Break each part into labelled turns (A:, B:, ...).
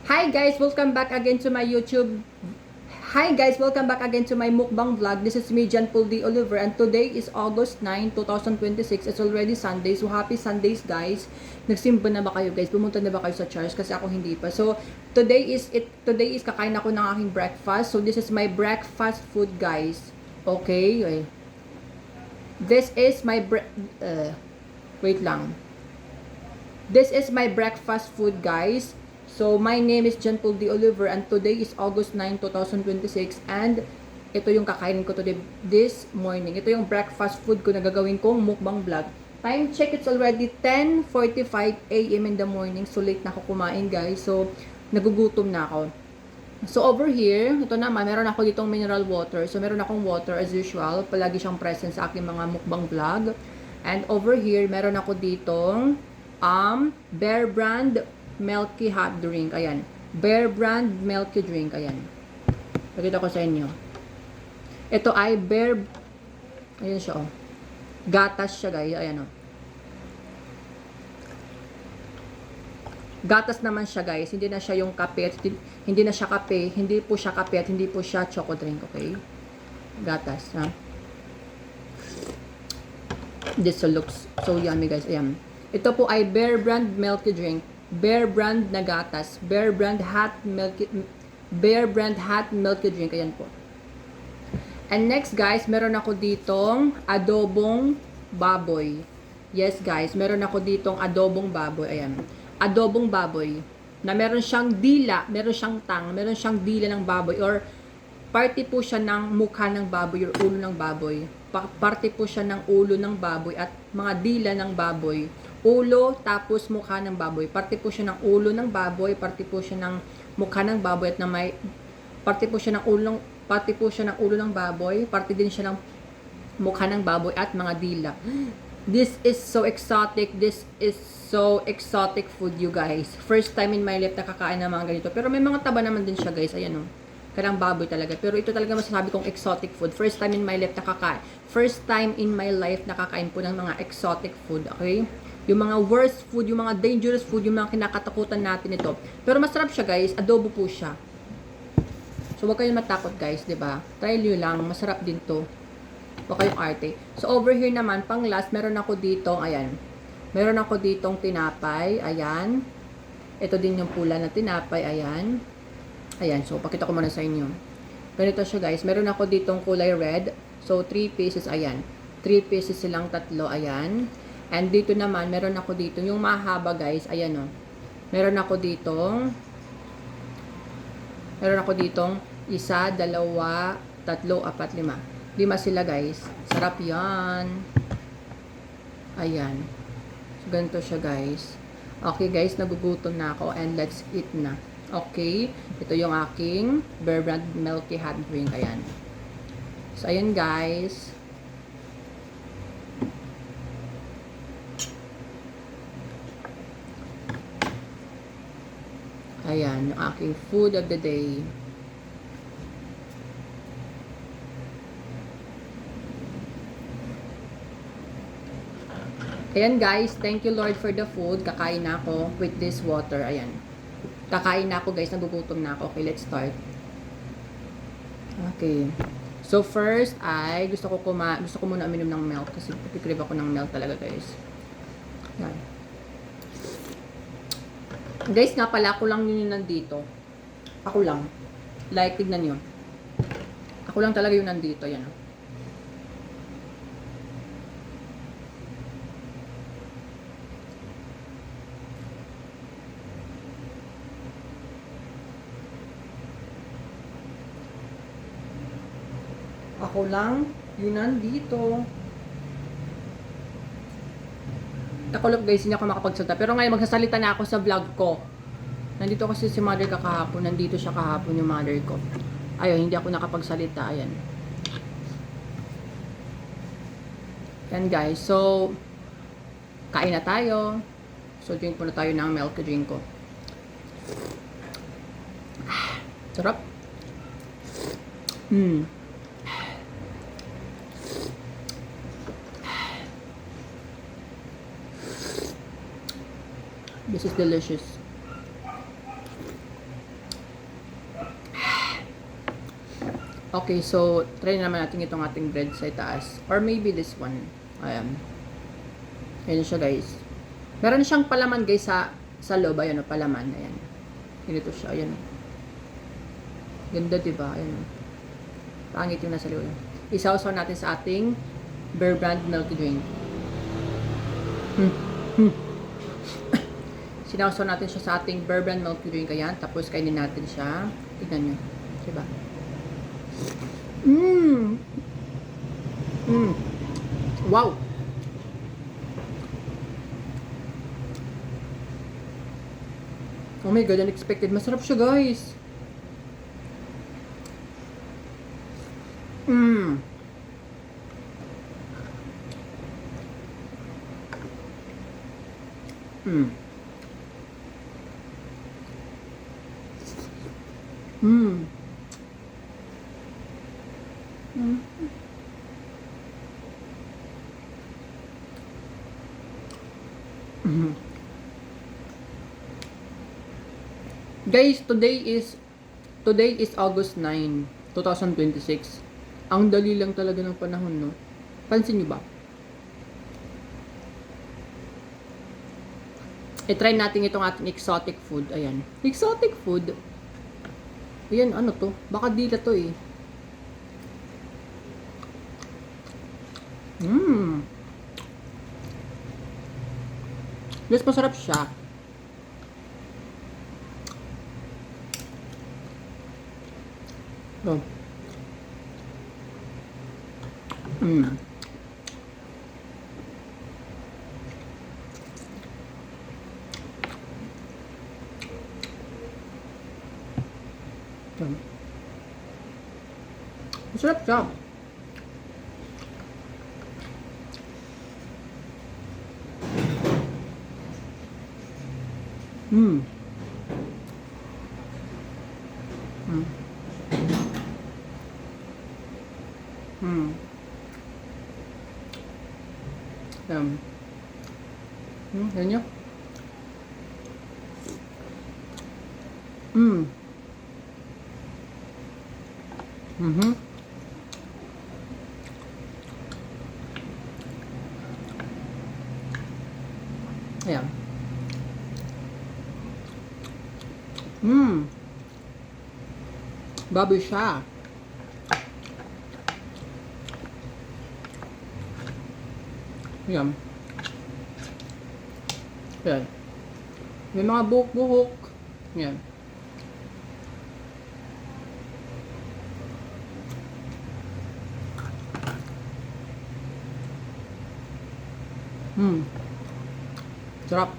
A: Hi guys, welcome back again to my YouTube. Hi guys, welcome back again to my mukbang vlog. This is me, Jan Paul D. Oliver, and today is August 9, 2026. It's already Sunday, so happy Sundays guys. Nagsimba na ba kayo guys? Pumunta na ba kayo sa church? Kasi ako hindi pa. So, today is kakain ako ng aking breakfast. So, this is my breakfast food guys. Okay. This is my wait lang. This is my breakfast food guys. So, my name is Jan Paul D. Oliver and today is August 9, 2026 and ito yung kakainin ko today this morning. Ito yung breakfast food ko na gagawin kong mukbang vlog. Time check, it's already 10:45 a.m. in the morning. So, late na ako kumain guys. So, nagugutom na ako. So, over here, ito naman, meron ako ditong mineral water. So, meron akong water as usual. Palagi siyang present sa aking mga mukbang vlog. And over here, meron ako ditong Bear Brand Milky Hot Drink. Ayan. Bear Brand Milky Drink. Ayan. Pakita ko sa inyo. Ito ay Bear... Ayan siya, oh. Gatas siya, guys. Ayan, oh. Gatas naman siya, guys. Hindi na siya yung kape. Hindi na siya kape. Hindi po siya kape at hindi po siya choco drink. Okay? Gatas, ha? This looks so yummy, guys. Ayan. Ito po ay Bear Brand Milky Drink. Bear Brand na gatas. Bear Brand Hot Milky Drink. Ayan po. And next guys, meron ako ditong adobong baboy. Yes guys, meron ako ditong adobong baboy. Ayan. Adobong baboy. Na meron siyang dila, meron siyang tang, meron siyang dila ng baboy or party po siya ng mukha ng baboy or ulo ng baboy. Party po siya ng ulo ng baboy at mga dila ng baboy. Ulo, tapos mukha ng baboy. Parte po siya ng ulo ng baboy, parte po siya ng mukha ng baboy at na may parte po siya ng ulo ng baboy, parte din siya ng mukha ng baboy at mga dila. This is so exotic. This is so exotic food, you guys. First time in my life nakakain ng mga ganito. Pero may mga taba naman din siya, guys. Ayan, oh. Karang baboy talaga. Pero ito talaga masasabi kong exotic food. First time in my life nakakain po ng mga exotic food. Okay? Yung mga worst food, yung mga dangerous food, yung mga kinakatakutan natin ito. Pero masarap siya guys, adobo po siya. So wag kayong matakot guys, 'di ba? Try niyo lang, masarap din 'to. Wag kayong arte. So over here naman, pang last, meron ako dito, ayan. Meron ako ditong tinapay, ayan. Ito din yung pula na tinapay, ayan. Ayan, so pakita ko muna sa inyo. Ganito siya guys, meron ako ditong kulay red. So 3 pieces, ayan. 3 pieces silang tatlo, ayan. And dito naman, meron ako dito, yung mahaba guys, ayan o. Meron ako ditong 1, 2, 3, 4, 5. 5 sila guys. Sarap yan. Ayan. So, ganito siya guys. Okay guys, nagugutom na ako and let's eat na. Okay. Ito yung aking Bear Brand Milky Hot Drink. Ayan. So, ayan guys. Ayan, yung aking food of the day. Ayan guys, thank you Lord for the food. Kakain na ako with this water. Ayan. Kakain na ako guys, nagugutom na ako. Okay, let's start. Okay. So first ay gusto ko muna uminom ng milk kasi pikrib ako ng milk talaga guys. Ayan. Guys, nga pala, ako lang yun nandito. Ako lang. Like, tignan nyo. Ako lang talaga yung nandito. Yan. Ako lang yung nandito. Ako lang guys, hindi ako makapagsalita. Pero ngayon magsasalita na ako sa vlog ko. Nandito kasi si mother kahapon. Nandito siya kahapon yung mother ko. Ayun, hindi ako nakapagsalita. Ayan. Yan guys. So, kain na tayo. So, drink muna tayo ng milk drink ko. Sarap. This is delicious. Okay, so try naman natin itong ating bread sa itaas. Or maybe this one. Ayan. Ayan siya guys. Meron siyang palaman guys sa loob. Ayan o, palaman. Ayan. Ganito siya. Ayan o. Ganda diba? Ayan o. Pangit yung nasa loob. Isawsaw natin sa ating Bear Brand milk drink. Sinawsaw natin siya sa ating Bear Brand milk drink. Ayan. Tapos kainin natin siya. Tignan nyo. Diba? Wow! Oh my god, unexpected. Masarap siya, guys. Mm. Mm. Mm. Mm. Mm. Guys, today is August 9, 2026. Ang dali lang talaga ng panahon, no? Pansin niyo ba? I-try natin itong ating exotic food. Ayan. Exotic food. Ayan, ano to? Baka dila to eh. Yes, masarap siya. Oh. Masarap siya. Mm. Mm. Mm. Yan nyo? Mm-hmm. Ayan. Baboy siya. Ayan. Ayan. May mga buhok-buhok. Ayan. Sarap.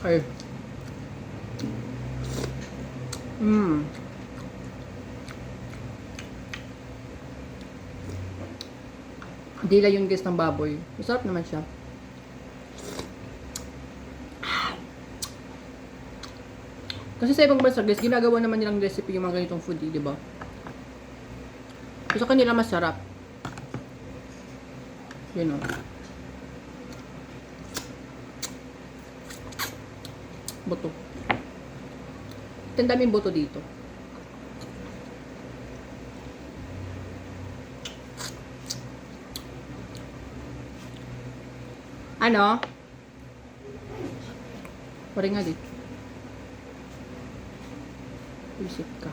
A: Okay. Dila yung guys ng baboy. Masarap naman siya. Kasi sa ibang bansa guys, ginagawa naman nilang recipe yung mga ganitong food, di ba? So, sa kanila masarap. Yun o. Buto. Ang daming buto dito. Ano? Pari nga dito. Isip ka.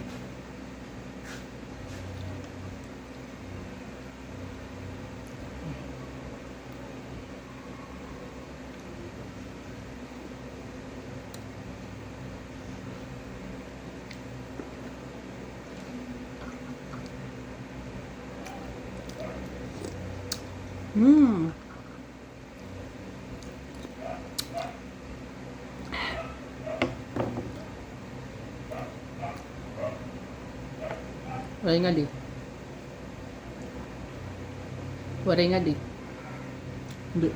A: Waray nga di. Waray nga di. Hindi.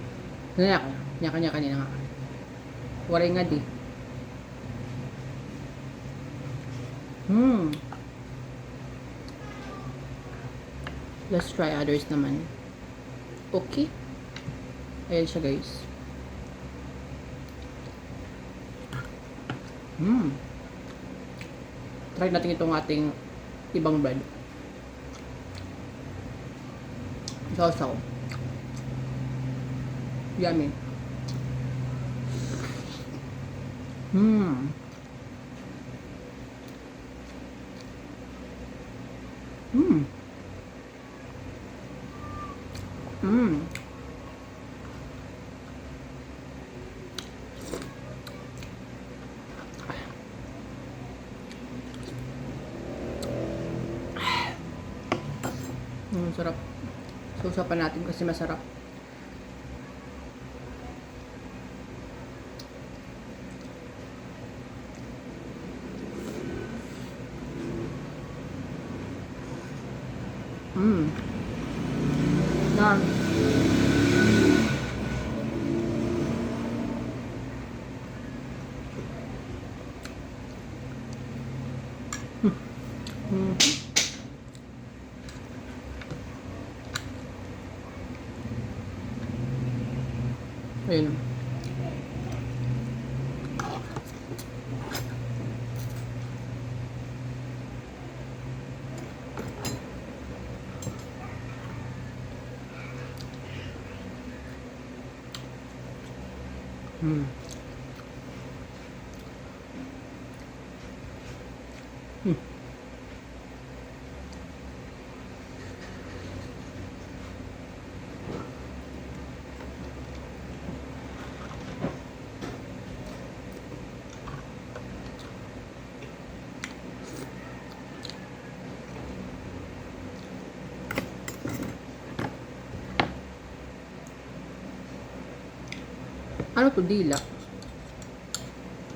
A: Nyaka kanina nga. Waray nga di. Let's try others naman. Okay. Ayan siya, guys. Try natin itong ating ibang bread. Sausaw. Yummy. Mmm. Mmm. Mmm. Sarap. Sausapan natin kasi masarap. Yan. Ayun. Ano to? Dila.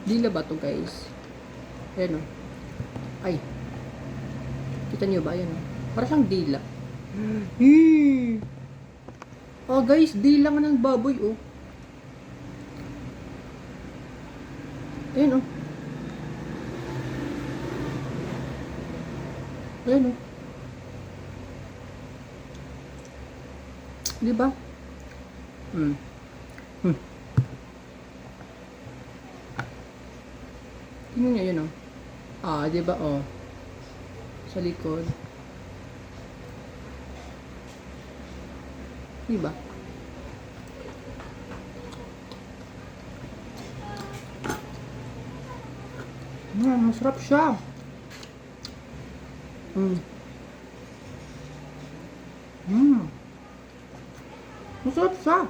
A: Dila ba to, guys? Ayan o. Ay. Kita niyo ba? Ayan o. Para siyang dila. Oh, guys. Dila nga ng baboy, oh. Ayan o. Ayan o. Diba? Tingnan niyo yun, oh. Ah, di ba, oh. Sa likod. Di ba? Masarap siya. Masarap siya.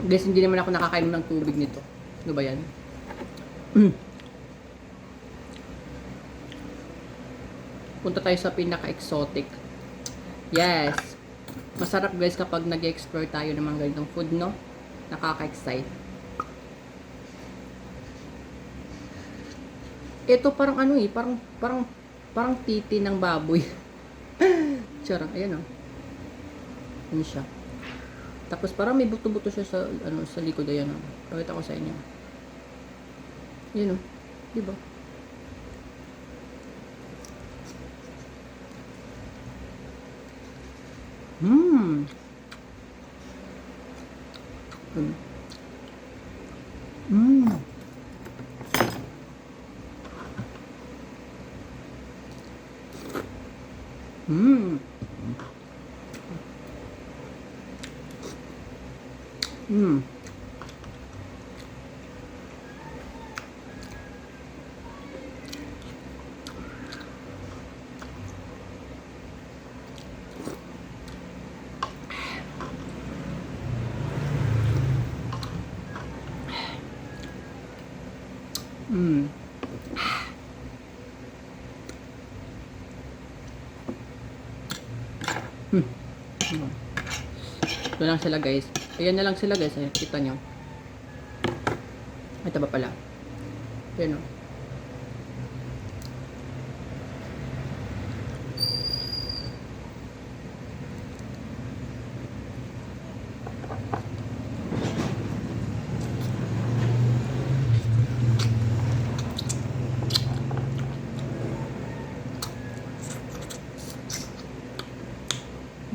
A: Guys, hindi naman ako nakakainom ng tubig nito. Ano ba yan? Punta tayo sa pinaka-exotic. Yes! Masarap, guys, kapag nag-explore tayo ng mga ganitong food, no? Nakaka-excite. Ito parang ano eh, parang titi ng baboy. Charang, ayan oh. Ano siya? Tapos parang may buto-buto siya sa ano sa likod, ayan oh. Pakita ko sa inyo. Ayan oh. 'Di ba? Mm. Hmm. Hmm. Ito lang sila guys. Ayan na lang sila guys. Ayan, kita nyo. Ito ba pala? Ayan o.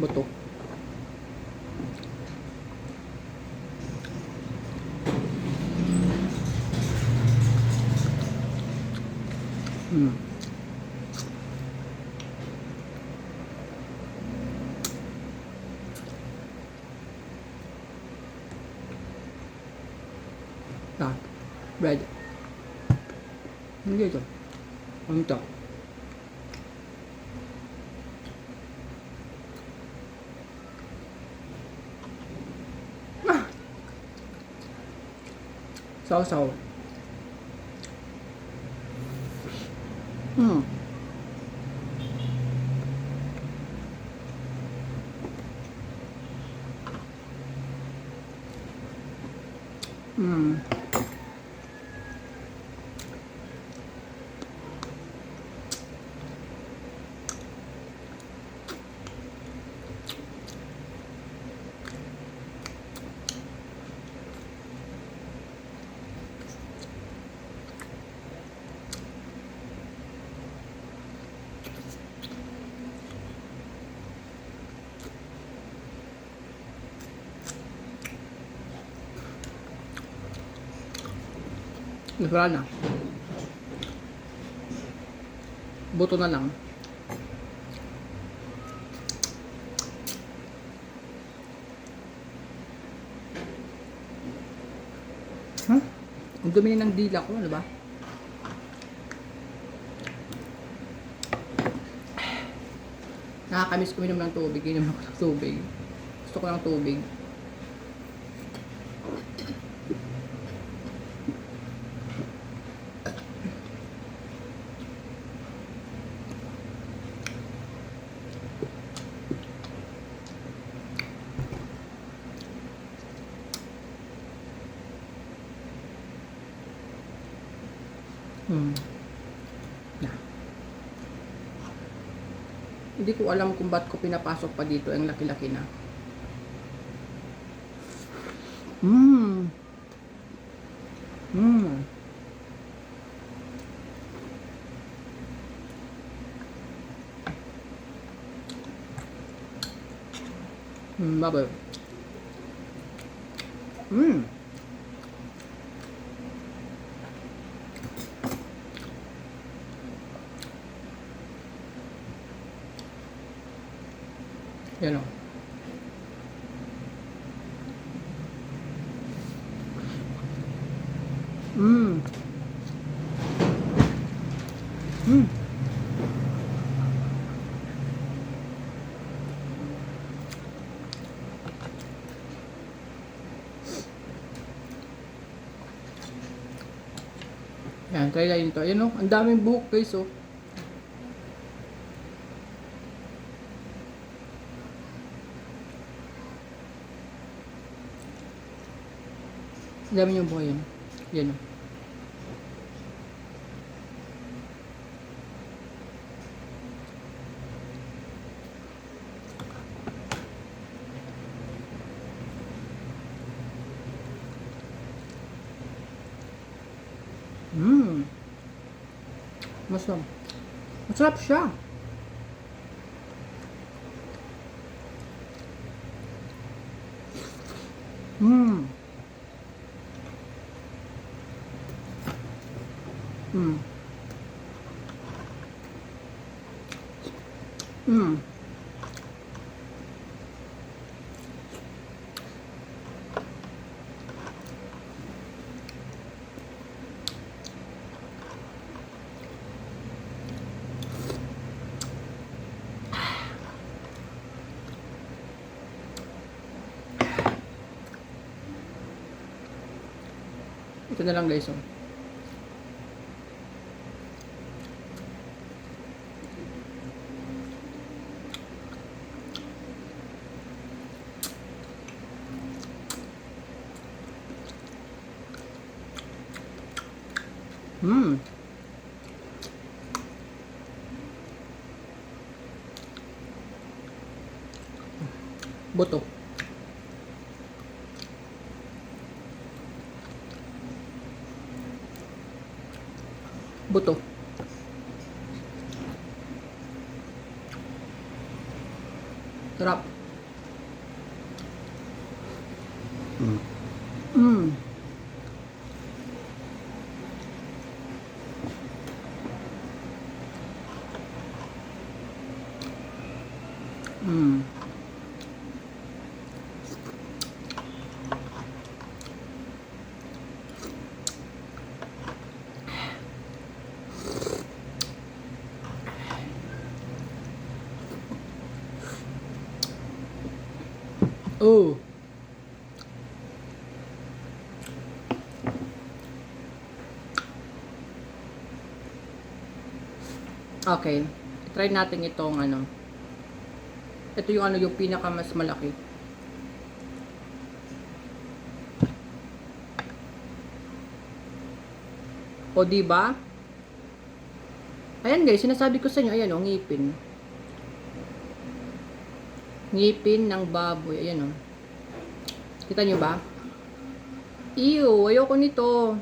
A: Buto. Hmm. Ah, bread. Hindi ito. Ano ito? Ah! Saw-saw. Hmm. Hmm. Wala na. Buto na lang. Huh? Ang dumi ng dila ko, ano ba? Nakakamiss ko minom ng tubig. Inom ako ng tubig. Gusto ko ng tubig. Hmm. Na. Hindi ko alam kung ba't ko pinapasok pa dito. Ang laki-laki na. Hmm. Hmm. Baboy. Hmm. Yan o. Hmm. Hmm. Yan, try lang ito. Ayan o, ang daming buhok guys o. Ang dami yung buhok yan. Yan o. Hmm. Masarap. Masarap siya. Hmm. Hmm. Hmm. Ito na lang guys oh. Hmm. Buto. Buto. Sarap. Mm. Mm. Oh. Okay. Try natin itong ano. Ito yung ano, yung pinaka mas malaki. O di ba? Ayan guys, sinasabi ko sa inyo, ayan o, ngipin. Ngipin ng baboy, ayan o. Kita nyo ba? Ew, ayoko nito.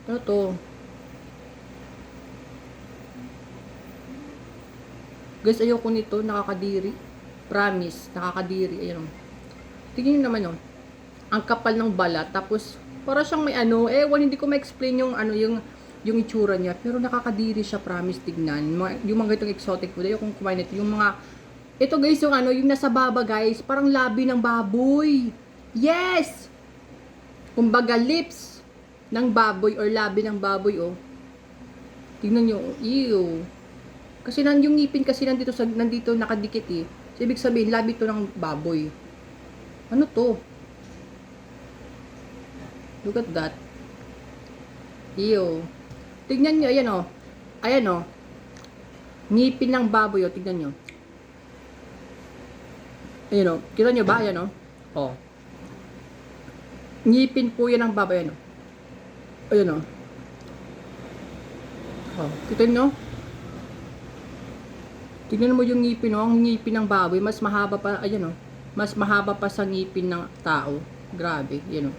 A: Ano to? Guys, ayoko nito, nakakadiri. Promise, nakakadiri, ayan o. Tingnan nyo naman o. Ang kapal ng balat, tapos para siyang may ano, hindi ko ma-explain yung ano, yung itsura niya, pero nakakadiri siya, promise, tignan. Yung mga itong exotic food, ayokong kumain ito. Yung mga, ito guys, yung ano, yung nasa baba guys, parang labi ng baboy. Yes! Kumbaga lips ng baboy or labi ng baboy, oh. Tignan nyo, ew. Kasi yung ngipin kasi nandito nakadikit eh. So, ibig sabihin, labi to ng baboy. Ano to? Look at that. Ew. Tignan nyo, ayan o. Ayan o. Ngipin ng baboy o, tignan nyo. Ayan o. Kita nyo ba? Ayan o. O. Ngipin po yan ng baboy. Ayan o. Ayan o. O. Kita nyo? Tignan mo yung ngipin o. Ang ngipin ng baboy, mas mahaba pa, ayan o. Mas mahaba pa sa ngipin ng tao. Grabe. Ayan o.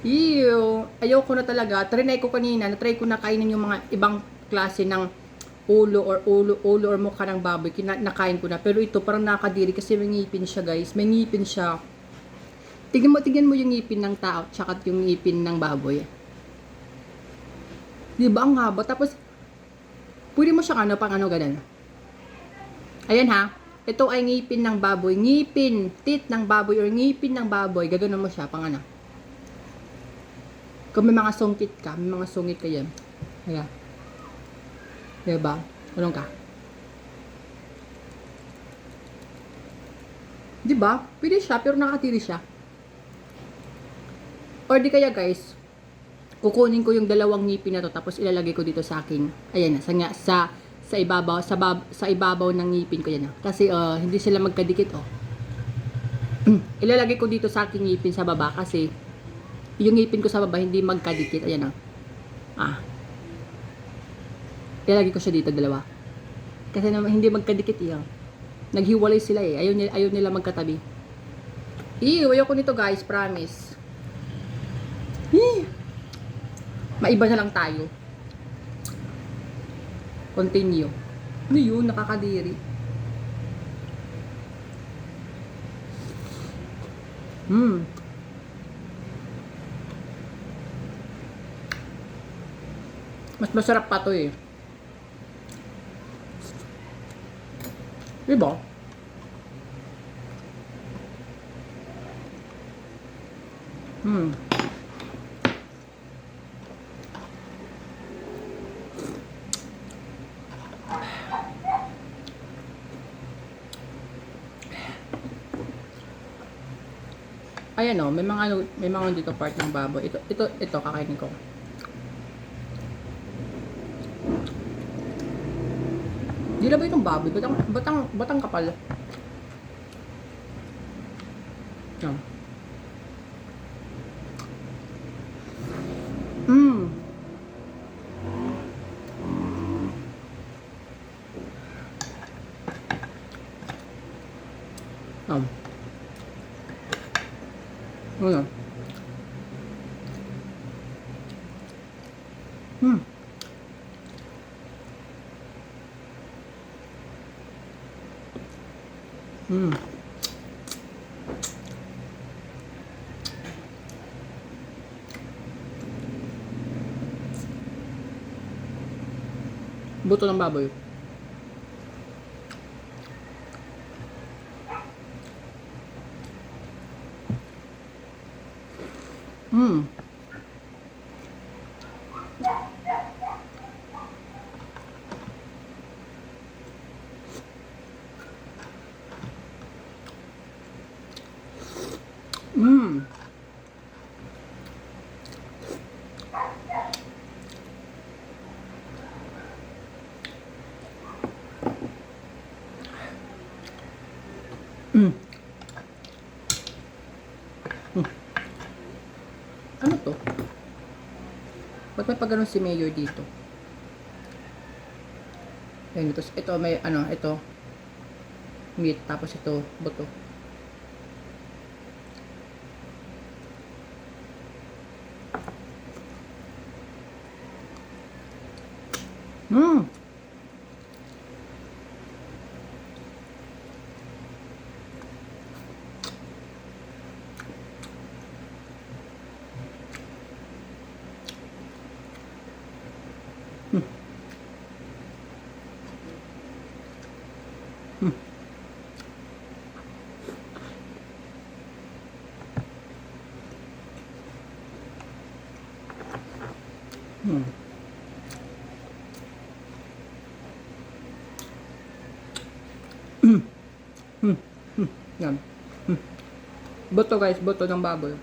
A: Ew, ayoko na talaga. Trinay ko kanina, natry ko na kainin yung mga ibang klase ng ulo or mukha ng baboy. Nakain ko na. Pero ito parang nakadiri kasi may ngipin siya, guys. May ngipin siya. Tignan mo yung ngipin ng tao tsaka yung ngipin ng baboy. Di ba ang haba? Tapos pwede mo siyang ano, pang ano ganun. Ayan ha. Ito ay ngipin ng baboy. Ngipin, teeth ng baboy or ngipin ng baboy. Gaganon mo siya pang ano. Kung may mga sungkit ka, may mga sungit ka yan. Kaya. Diba? Anong ka? Diba? Pwede siya, pero nakatiri siya. Or di kaya guys, kukunin ko yung dalawang ngipin na to, tapos ilalagay ko dito sa aking, ayan na, sa ibabaw, sa ibabaw ng ngipin ko yan. Kasi hindi sila magkadikit, oh. Ilalagay ko dito sa aking ngipin sa baba kasi yung ngipin ko sa baba hindi magkadikit. Ayan ah. Ilalagay ko siya dito dalawa. Kasi naman hindi magkadikit yan. Naghiwalay sila eh. Ayaw nila magkatabi. Ayoko nito guys, promise. Maiba na lang tayo. Continue. Ano yun? Nakakadiri. Mas masarap pa to eh. Diba? Ayan o, may mga dito part ng baboy. Ito kakainin ko. Di na ba itong baboy? Batang kapal. Yan. Um. Ano? Hmm. Hmm. Buto ng baboy. Hmm. Hmm. Hmm. Hmm. Ano to? Ba't may pagano'n si Mayor dito? Ayun, ito may ano, ito meat, tapos ito buto. Hmm. Hmm. Hmm. Hmm. Hmm. Yan. Hmm. Buto guys, buto ng baboy.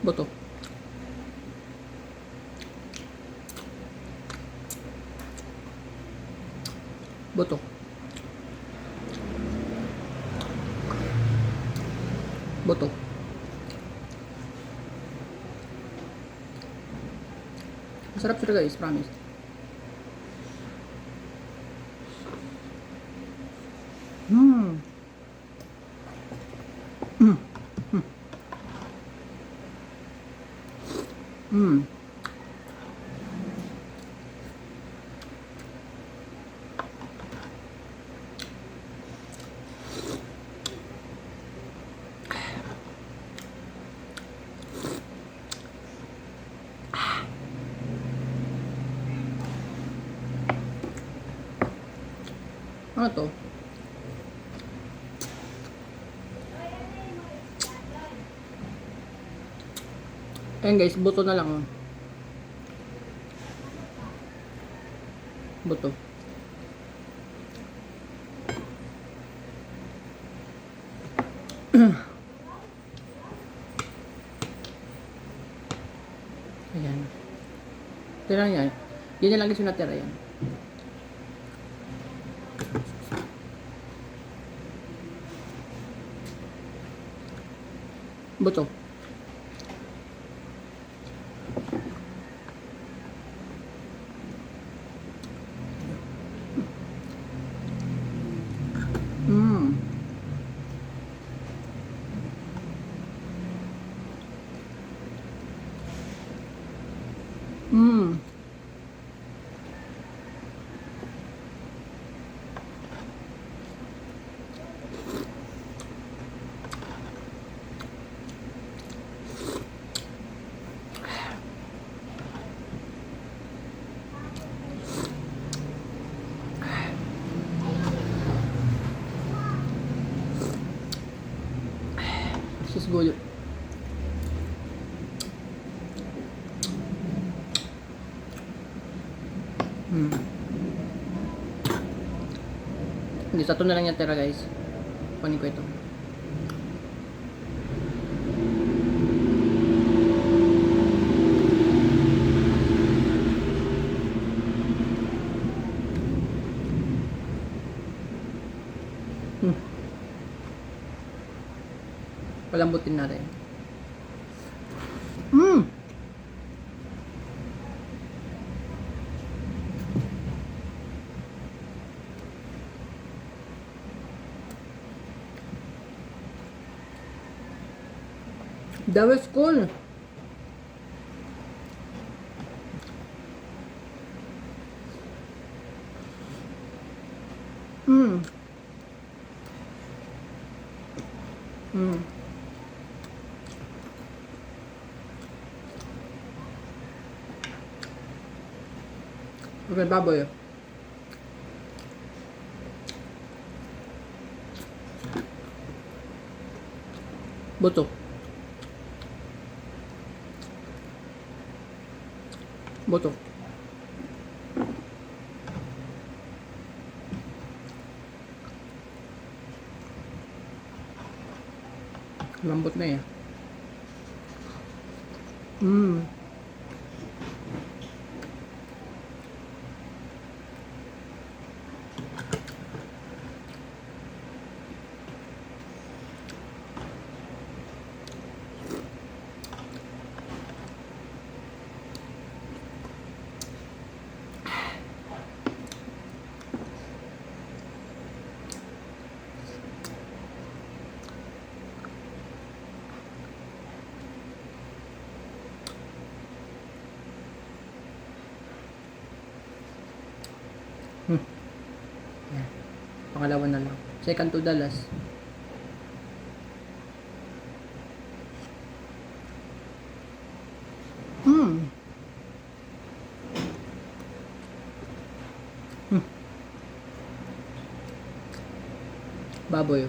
A: Buto. Buto. Buto. Masarap sila guys, promise. Hmm. Hmm. Hmm. Ano to? Ayan guys, buto na lang. Oh. Buto. Ayan. Ito lang yan. Yan na lang guys yung natira yan. Buto. Hmm. Hmm. Sus gulo. Hmm. Hindi, sa ito na lang yung tira guys. Kunin ko ito. Hmm. Palambutin natin. That was cool. Mm. Mm. Okay, baboy. Buto. Buto. Lambot na eh. Mm. Hmm. Yan. Pangalawa na lang. Second to the last. Hmm. Hmm. Baboy.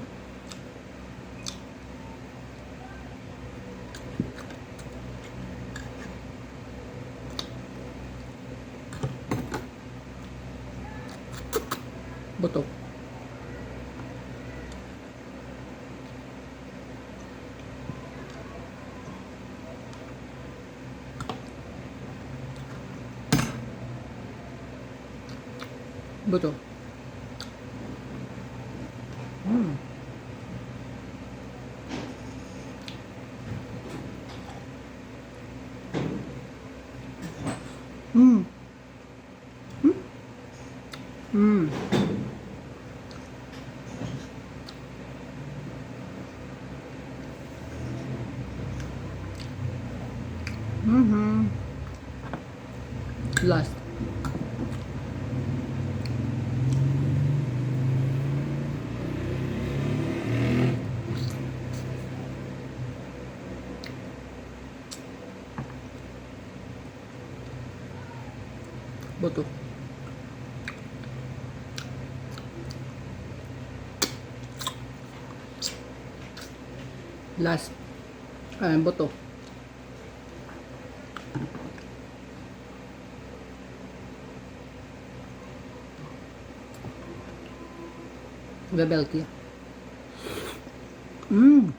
A: Buto. Buto. Hmm. Hmm. Hmm. Mm-hmm. Last. Buto. Last. Buto. Bebelkia. Mm.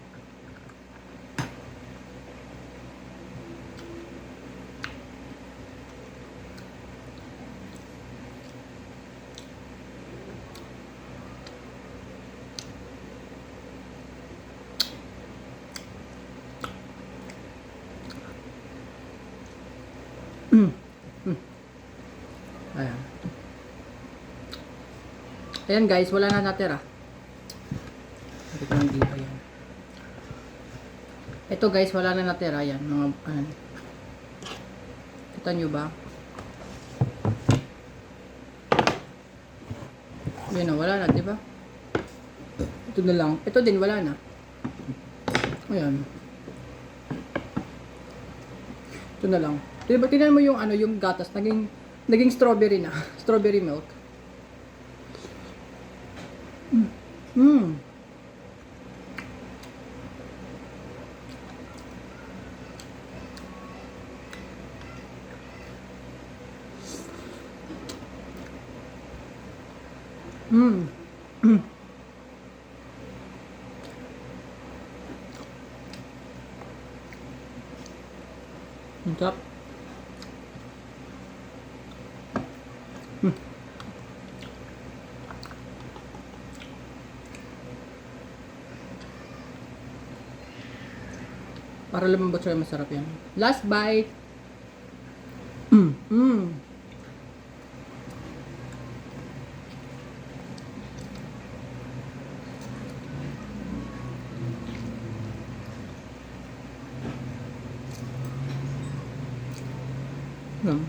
A: Mm. Mm. Ayan. Ayan guys, wala na natira. Ito lang dito yan. Ito guys, wala na natira yan. Mga, ayan. Kita nyo ba? Yan na, wala na, di ba? Ito na lang. Ito din, wala na. Ayan. Ito na lang. Diba, tingnan mo yung ano, yung gatas, naging strawberry na. Strawberry milk. Mm. Mm. Mm. Mm. Ang sarap. Mm. Para lumambot siya, masarap yan. Last bite. Mm. Mm. Yan.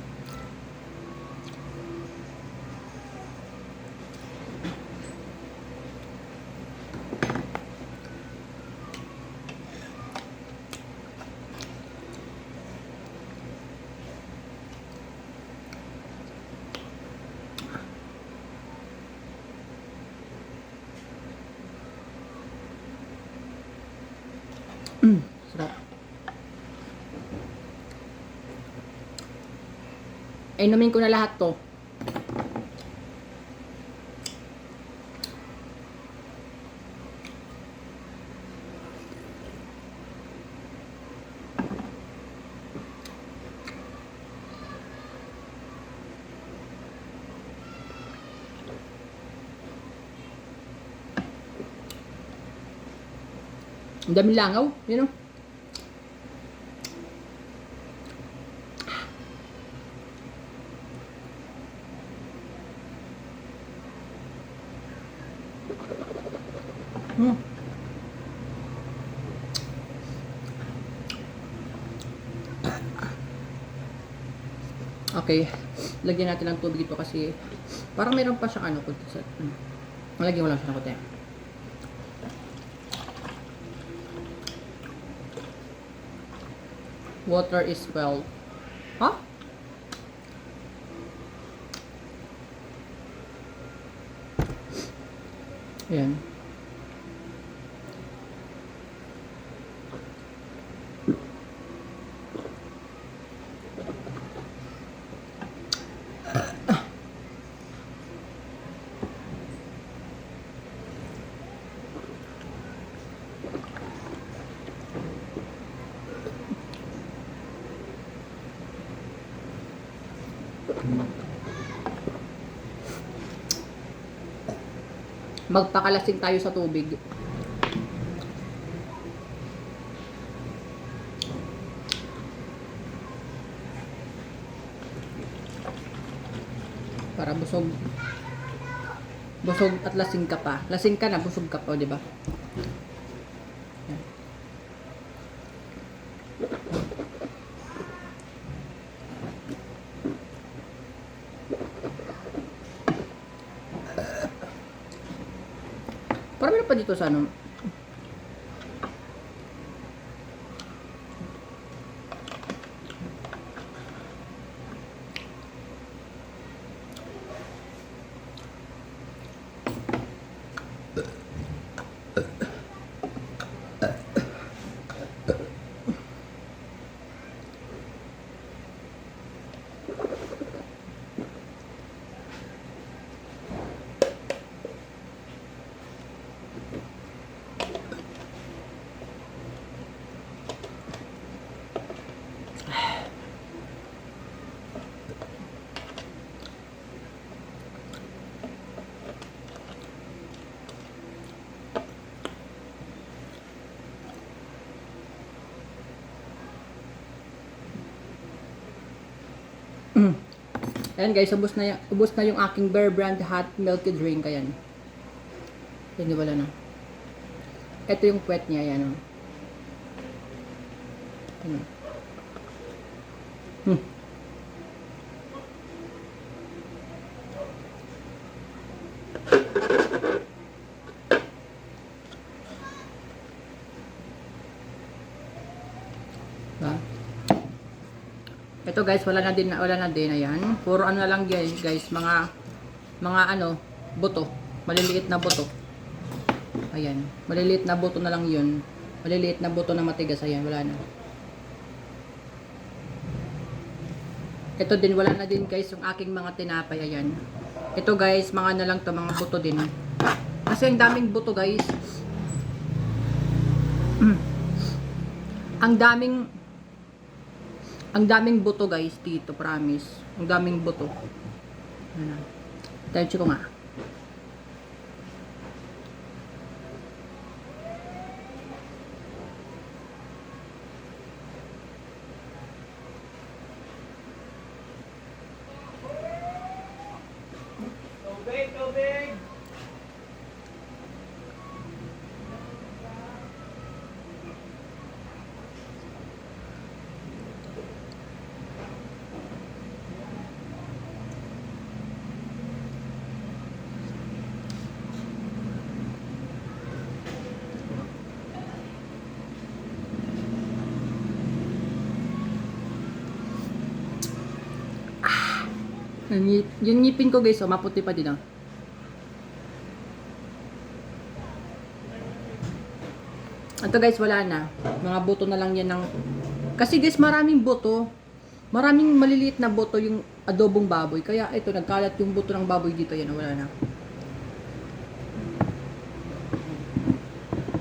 A: Sarap. Inumin ko na lahat to. Ang daming langaw, you know? Okay, lagyan natin ng tubig ito kasi parang meron pa siyang ano, kunti sa... Lagyan ko lang siya ng kunti. Water is 12. Huh? Ayan. Magpakalasing tayo sa tubig. Para busog. Busog at lasing ka pa. Lasing ka na, busog ka pa, di ba? Parang meron pa dito sa ano. Ayan guys, ubos na yung aking Bear Brand hot milky drink. Ayan. Hindi wala na. Ito yung puwet niya. Ayan. Ayan. Ito guys, wala na din, ayan. Puro ano na lang guys, mga ano, buto, maliliit na buto. Ayan, maliliit na buto na lang 'yun. Maliliit na buto na matigas, ayan, wala na. Ito din, wala na din guys yung aking mga tinapay, ayan. Ito guys, mga ano lang to, mga buto din. Kasi ang daming buto guys. Ang daming buto guys dito, promise. Ang daming buto. Ayan. Tensyo ko nga.
B: Tubig!
A: Yung ngipin ko guys, oh, maputi pa din, oh. Ito guys, wala na. Mga buto na lang yan ng... Kasi guys, maraming buto. Maraming maliliit na buto yung adobong baboy. Kaya ito, nagkalat yung buto ng baboy dito. Yan, wala na.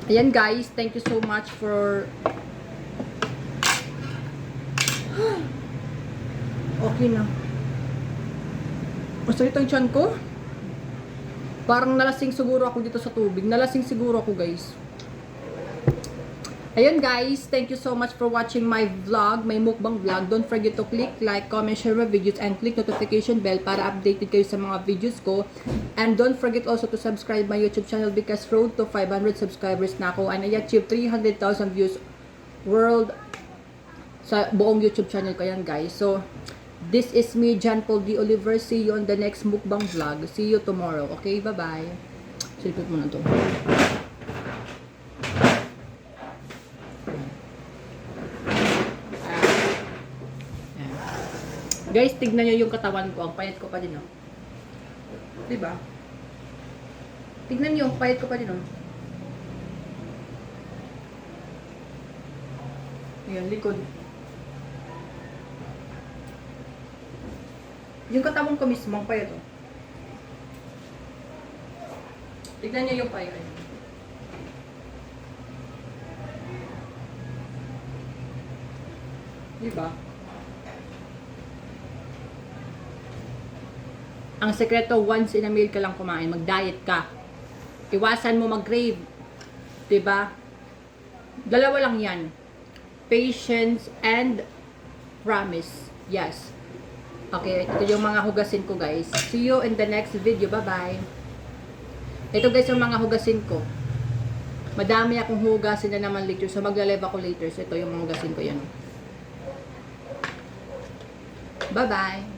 A: Ayan guys, thank you so much for... Okay na. Masakit ang tiyan ko. Parang nalasing siguro ako dito sa tubig. Nalasing siguro ako guys. Ayun guys, thank you so much for watching my vlog, my mukbang vlog. Don't forget to click like, comment, share my videos, and click notification bell para updated kayo sa mga videos ko. And don't forget also to subscribe my YouTube channel because road to 500 subscribers na ako. And I achieved 300,000 views world sa buong YouTube channel ko yan guys. So, this is me, John Paul D. Oliver. See you on the next mukbang vlog. See you tomorrow. Okay, bye-bye. Silipot mo na to. Guys, tignan nyo yung katawan ko. Ang payat ko pa din, oh. Diba? Tignan nyo, ang payat ko pa din, oh. Ayan, likod. Yung katawan ko mismo, ang payat, oh. Tignan nyo yung payat. Diba? Ang sekreto, once in a meal ka lang kumain, mag-diet ka. Iwasan mo mag-crave. Diba? Dalawa lang yan. Patience and promise. Yes. Okay, ito yung mga hugasin ko guys. See you in the next video. Bye-bye. Ito guys yung mga hugasin ko. Madami akong hugasin na naman later. So magla-live ako later. So ito yung mga hugasin ko yan. Bye-bye.